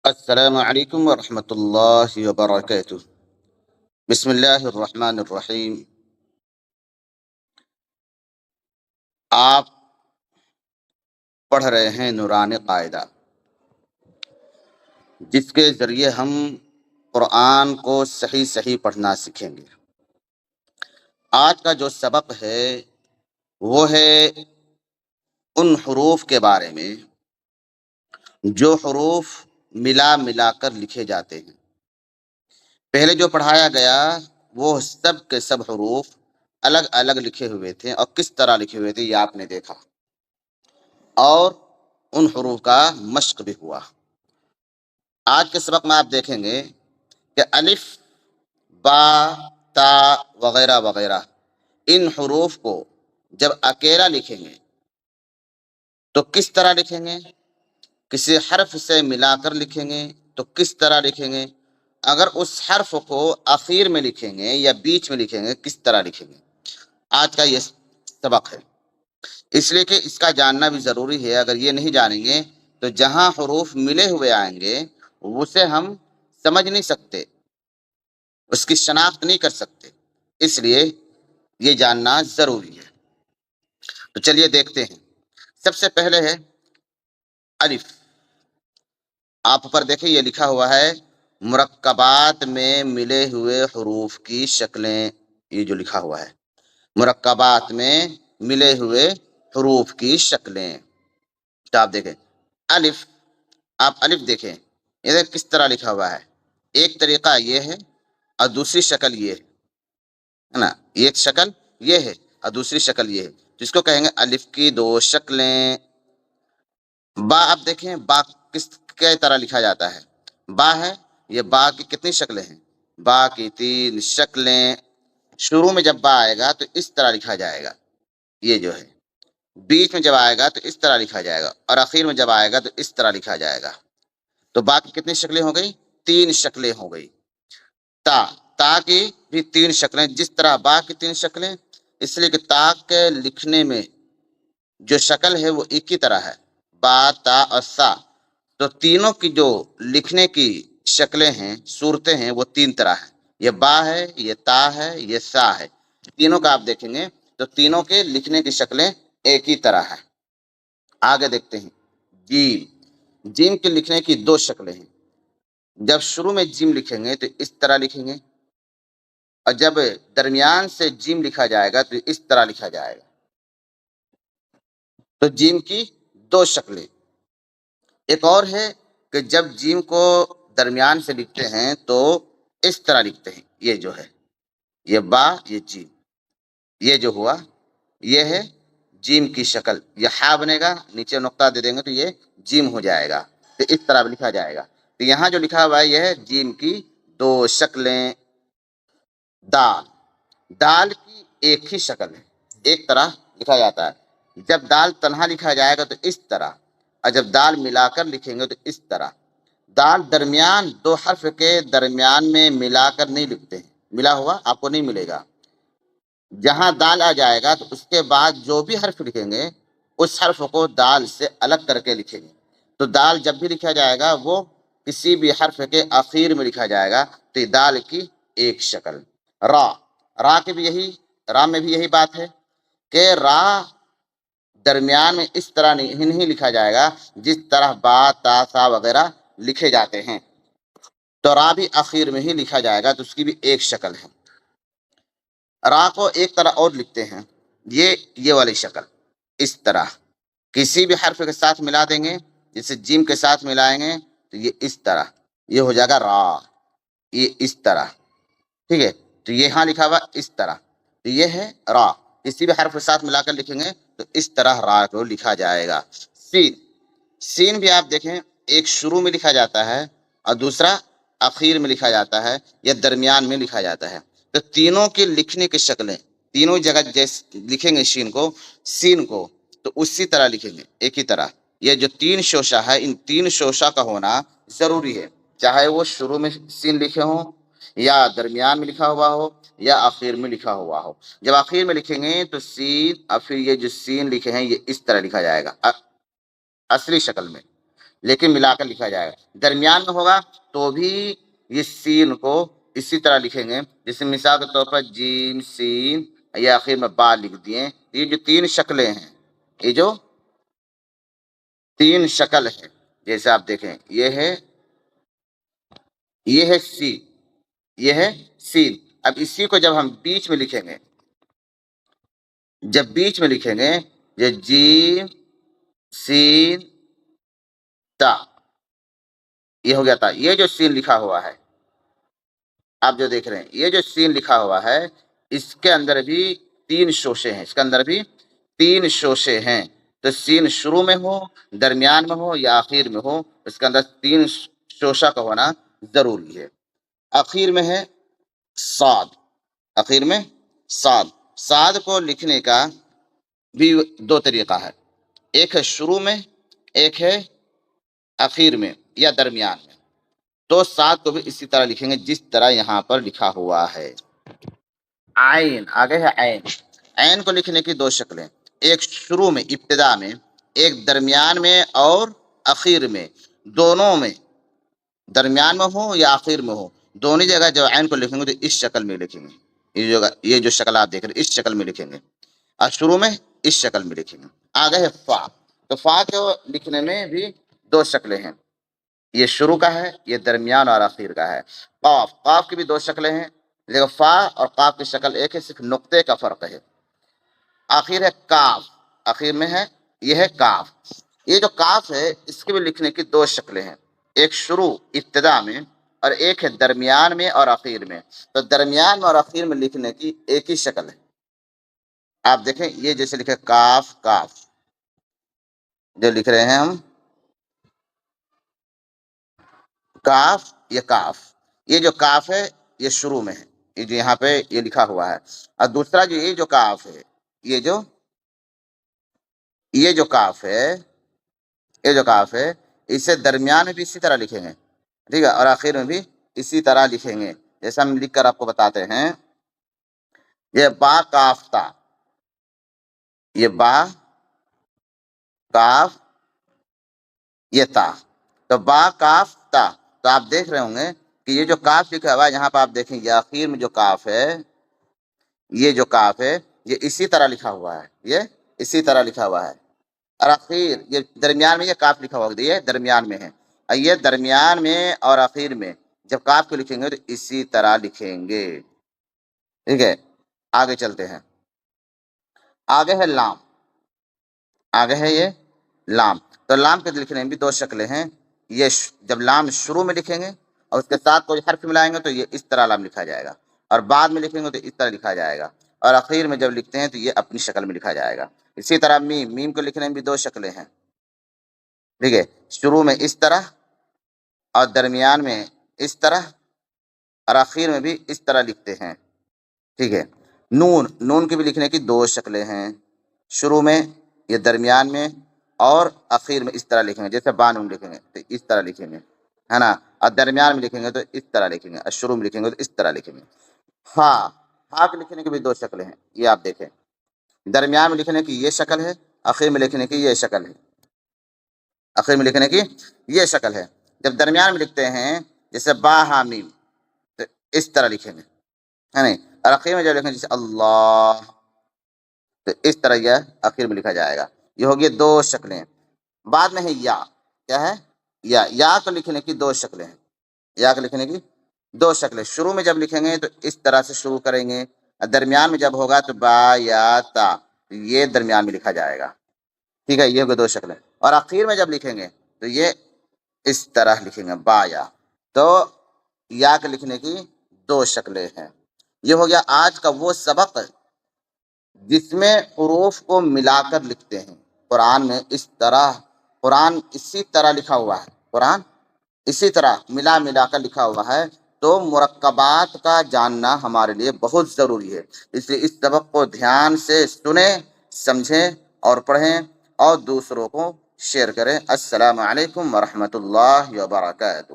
السلام علیکم ورحمۃ اللہ وبرکاتہ۔ بسم اللہ الرحمن الرحیم۔ آپ پڑھ رہے ہیں نورانی قاعدہ، جس کے ذریعے ہم قرآن کو صحیح صحیح پڑھنا سیکھیں گے۔ آج کا جو سبق ہے وہ ہے ان حروف کے بارے میں جو حروف ملا ملا کر لکھے جاتے ہیں۔ پہلے جو پڑھایا گیا وہ سب کے سب حروف الگ الگ لکھے ہوئے تھے، اور کس طرح لکھے ہوئے تھے یہ آپ نے دیکھا، اور ان حروف کا مشق بھی ہوا۔ آج کے سبق میں آپ دیکھیں گے کہ الف، با، تا وغیرہ وغیرہ، ان حروف کو جب اکیلا لکھیں گے تو کس طرح لکھیں گے، کسی حرف سے ملا کر لکھیں گے تو کس طرح لکھیں گے، اگر اس حرف کو آخر میں لکھیں گے یا بیچ میں لکھیں گے کس طرح لکھیں گے، آج کا یہ سبق ہے۔ اس لیے کہ اس کا جاننا بھی ضروری ہے۔ اگر یہ نہیں جانیں گے تو جہاں حروف ملے ہوئے آئیں گے اسے ہم سمجھ نہیں سکتے، اس کی شناخت نہیں کر سکتے، اس لیے یہ جاننا ضروری ہے۔ تو چلیے دیکھتے ہیں۔ سب سے پہلے ہے الف۔ آپ پر دیکھیں یہ لکھا ہوا ہے مرکبات میں ملے ہوئے حروف کی شکلیں، یہ جو لکھا ہوا ہے مرکبات میں ملے ہوئے حروف کی شکلیں۔ تو آپ دیکھیں الف، آپ الف دیکھیں یہ کس طرح لکھا ہوا ہے۔ ایک طریقہ یہ ہے اور دوسری شکل یہ ہے نا، ایک شکل یہ ہے اور دوسری شکل یہ ہے، جس کو کہیں گے الف کی دو شکلیں۔ با آپ دیکھیں با کس کے طرح لکھا جاتا ہے، با ہے، یہ با کی کتنی شکلیں ہیں، با کی 3 شکلیں۔ شروع میں جب با آئے گا تو اس طرح لکھا جائے گا، یہ جو ہے، بیچ میں جب آئے گا تو اس طرح لکھا جائے گا، اور آخر میں جب آئے گا تو اس طرح لکھا جائے گا۔ تو با کی کتنی شکلیں ہو گئی، 3 شکلیں ہو گئی۔ تا، تا کی بھی 3 شکلیں، جس طرح با کی 3 شکلیں، اس لیے کہ تا کے لکھنے میں جو شکل ہے وہ ایک ہی طرح ہے، با، تا اور سا، تو تینوں کی جو لکھنے کی شکلیں ہیں، صورتیں ہیں، وہ 3 طرح ہیں۔ یہ با ہے، یہ تا ہے، یہ سا ہے، تینوں کا آپ دیکھیں گے تو تینوں کے لکھنے کی شکلیں ایک ہی طرح ہے۔ آگے دیکھتے ہیں جیم۔ جیم کے لکھنے کی 2 شکلیں ہیں، جب شروع میں جیم لکھیں گے تو اس طرح لکھیں گے، اور جب درمیان سے جیم لکھا جائے گا تو اس طرح لکھا جائے گا۔ تو جیم کی 2 شکلیں۔ ایک اور ہے کہ جب جیم کو درمیان سے لکھتے ہیں تو اس طرح لکھتے ہیں، یہ جو ہے، یہ با، یہ جیم، یہ جو ہوا یہ ہے جیم کی شکل۔ یہ ہا بنے گا، نیچے نقطہ دے دیں گے تو یہ جیم ہو جائے گا، تو اس طرح لکھا جائے گا۔ تو یہاں جو لکھا ہوا ہے یہ ہے جیم کی 2 شکلیں۔ دال، دال کی ایک ہی شکل ہے، ایک طرح لکھا جاتا ہے۔ جب دال تنہا لکھا جائے گا تو اس طرح، اور جب دال ملا کر لکھیں گے تو اس طرح۔ دال درمیان 2 حرف کے درمیان میں ملا کر نہیں لکھتے ہیں، ملا ہوا آپ کو نہیں ملے گا۔ جہاں دال آ جائے گا تو اس کے بعد جو بھی حرف لکھیں گے اس حرف کو دال سے الگ کر کے لکھیں گے۔ تو دال جب بھی لکھا جائے گا وہ کسی بھی حرف کے آخر میں لکھا جائے گا، تو یہ دال کی ایک شکل۔ را، را کے بھی یہی، را میں بھی یہی بات ہے کہ را درمیان میں اس طرح نہیں لکھا جائے گا جس طرح با، تا، سا وغیرہ لکھے جاتے ہیں، تو را بھی آخر میں ہی لکھا جائے گا، تو اس کی بھی ایک شکل ہے۔ را کو ایک طرح اور لکھتے ہیں، یہ والی شکل، اس طرح کسی بھی حرف کے ساتھ ملا دیں گے، جیسے جیم کے ساتھ ملائیں گے تو یہ اس طرح، یہ ہو جائے گا را، یہ اس طرح، ٹھیک ہے۔ تو یہاں لکھا ہوا اس طرح، تو یہ ہے را، کسی بھی حرف کے ساتھ ملا کر لکھیں گے تو اس طرح را کو لکھا جائے گا۔ سین، سین بھی آپ دیکھیں ایک شروع میں لکھا جاتا ہے اور دوسرا آخر میں لکھا جاتا ہے یا درمیان میں لکھا جاتا ہے، تو تینوں کے لکھنے کی شکلیں، تینوں جگہ جیسے لکھیں گے سین کو تو اسی طرح لکھیں گے، ایک ہی طرح۔ یہ جو 3 شوشہ ہے، ان 3 شوشہ کا ہونا ضروری ہے، چاہے وہ شروع میں سین لکھے ہوں یا درمیان میں لکھا ہوا ہو یا آخر میں لکھا ہوا ہو۔ جب آخر میں لکھیں گے تو سین، اور پھر یہ جو سین لکھے ہیں یہ اس طرح لکھا جائے گا اصلی شکل میں، لیکن ملا کر لکھا جائے گا۔ درمیان میں ہوگا تو بھی یہ سین کو اسی طرح لکھیں گے، جیسے مثال کے طور پر جیم سین یا آخر میں با لکھ دیے۔ یہ جو تین شکلیں ہیں، یہ جو تین شکل ہے، جیسے آپ دیکھیں یہ ہے سی، یہ ہے سین۔ اب اسی کو جب ہم بیچ میں لکھیں گے، جب بیچ میں لکھیں گے یہ جیم سین تا، یہ ہو گیا تھا۔ یہ جو سین لکھا ہوا ہے، آپ جو دیکھ رہے ہیں یہ جو سین لکھا ہوا ہے، اس کے اندر بھی تین شوشے ہیں، اس کے اندر بھی تین شوشے ہیں۔ تو سین شروع میں ہو، درمیان میں ہو یا آخر میں ہو، اس کے اندر تین شوشہ کا ہونا ضروری ہے۔ آخر میں ہے صاد، آخر میں صاد۔ صاد کو لکھنے کا بھی دو طریقہ ہے، ایک ہے شروع میں، ایک ہے آخر میں یا درمیان میں۔ تو صاد کو بھی اسی طرح لکھیں گے جس طرح یہاں پر لکھا ہوا ہے۔ عین، آگے ہے عین۔ عین کو لکھنے کی دو شکلیں، ایک شروع میں ابتدا میں، ایک درمیان میں اور آخر میں، دونوں میں، درمیان میں ہو یا آخر میں ہو، دونوں جگہ جب عین کو لکھیں گے تو اس شکل میں لکھیں گے۔ یہ جو شکل آپ دیکھ رہے ہیں اس شکل میں لکھیں گے، اور شروع میں اس شکل میں لکھیں گے۔ آگے ہے فا۔ تو فا کو لکھنے میں بھی دو شکلیں ہیں، یہ شروع کا ہے، یہ درمیان اور آخر کا ہے۔ قاف، قاف کی بھی دو شکلیں ہیں، لیکن فا اور قاف کی شکل ایک ہے، صرف نقطے کا فرق ہے۔ آخر ہے کاف، آخر میں ہے یہ ہے کاف۔ یہ جو کاف ہے اس کے بھی لکھنے کی دو شکلیں ہیں، ایک شروع ابتدا میں اور ایک ہے درمیان میں اور آخر میں۔ تو درمیان میں اور آخر میں لکھنے کی ایک ہی شکل ہے، آپ دیکھیں یہ جیسے لکھے کاف کاف، جو لکھ رہے ہیں ہم کاف، یہ کاف، یہ جو کاف ہے یہ شروع میں ہے، یہ جو یہاں پہ یہ لکھا ہوا ہے۔ اور دوسرا جو یہ جو کاف ہے، یہ جو کاف ہے، یہ جو کاف ہے اسے درمیان میں بھی اسی طرح لکھیں گے، ٹھیک ہے، اور آخر میں بھی اسی طرح لکھیں گے۔ جیسے ہم لکھ کر آپ کو بتاتے ہیں، یہ با کاف تا، یہ با کاف یہ تا، تو با کاف تا۔ تو آپ دیکھ رہے ہوں گے کہ یہ جو کاف لکھا ہوا ہے یہاں پہ آپ دیکھیں یہ آخر میں جو کاف ہے، یہ جو کاف ہے یہ اسی طرح لکھا ہوا ہے، یہ اسی طرح لکھا ہوا ہے۔ اور آخر یہ درمیان میں یہ کاف لکھا ہوا ہے، یہ درمیان میں ہے، اور یہ درمیان میں اور آخر میں جب کاف کو لکھیں گے تو اسی طرح لکھیں گے، ٹھیک ہے۔ آگے چلتے ہیں، آگے ہے لام، آگے ہے یہ لام۔ تو لام کے لکھنے میں بھی دو شکلیں ہیں، یہ جب لام شروع میں لکھیں گے اور اس کے ساتھ کوئی حرف ملائیں گے تو یہ اس طرح لام لکھا جائے گا، اور بعد میں لکھیں گے تو اس طرح لکھا جائے گا، اور آخر میں جب لکھتے ہیں تو یہ اپنی شکل میں لکھا جائے گا۔ اسی طرح میم، میم کو لکھنے میں بھی دو شکلیں ہیں، ٹھیک ہے، شروع میں اس طرح اور درمیان میں اس طرح اور آخر میں بھی اس طرح لکھتے ہیں، ٹھیک ہے۔ نون، نون کی بھی لکھنے کی دو شکلیں ہیں، شروع میں، یہ درمیان میں اور آخر میں اس طرح لکھیں گے، جیسے با نون لکھیں گے تو اس طرح لکھیں گے، ہے نا، اور درمیان میں لکھیں گے تو اس طرح لکھیں گے، اور شروع میں لکھیں گے تو اس طرح لکھیں گے۔ ہا، ہا کے لکھنے کی بھی دو شکلیں ہیں، یہ آپ دیکھیں، درمیان میں لکھنے کی یہ شکل ہے، آخر میں لکھنے کی یہ شکل ہے، آخر میں لکھنے کی یہ شکل ہے۔ جب درمیان میں لکھتے ہیں جیسے با ہا میم تو اس طرح لکھیں گے، ہے نہیں، اور آخر میں جب لکھیں جیسے اللہ تو اس طرح یہ آخر میں لکھا جائے گا۔ یہ ہوگی دو شکلیں۔ بعد میں ہے یا، کیا ہے یا کو لکھنے کی دو شکلیں ہیں، یا کو لکھنے کی دو شکلیں، شروع میں جب لکھیں گے تو اس طرح سے شروع کریں گے، درمیان میں جب ہوگا تو با یا تا، یہ درمیان میں لکھا جائے گا، ٹھیک ہے، یہ ہوگی دو شکلیں، اور آخر میں جب لکھیں گے تو یہ اس طرح لکھیں گے با یا۔ تو یا کے لکھنے کی دو شکلیں ہیں۔ یہ ہو گیا آج کا وہ سبق جس میں حروف کو ملا کر لکھتے ہیں۔ قرآن میں اس طرح، قرآن اسی طرح لکھا ہوا ہے، قرآن اسی طرح ملا کر لکھا ہوا ہے، تو مرکبات کا جاننا ہمارے لیے بہت ضروری ہے۔ اس لیے اس سبق کو دھیان سے سنیں، سمجھیں اور پڑھیں، اور دوسروں کو شیئر کریں۔ السلام علیکم ورحمۃ اللہ وبرکاتہ۔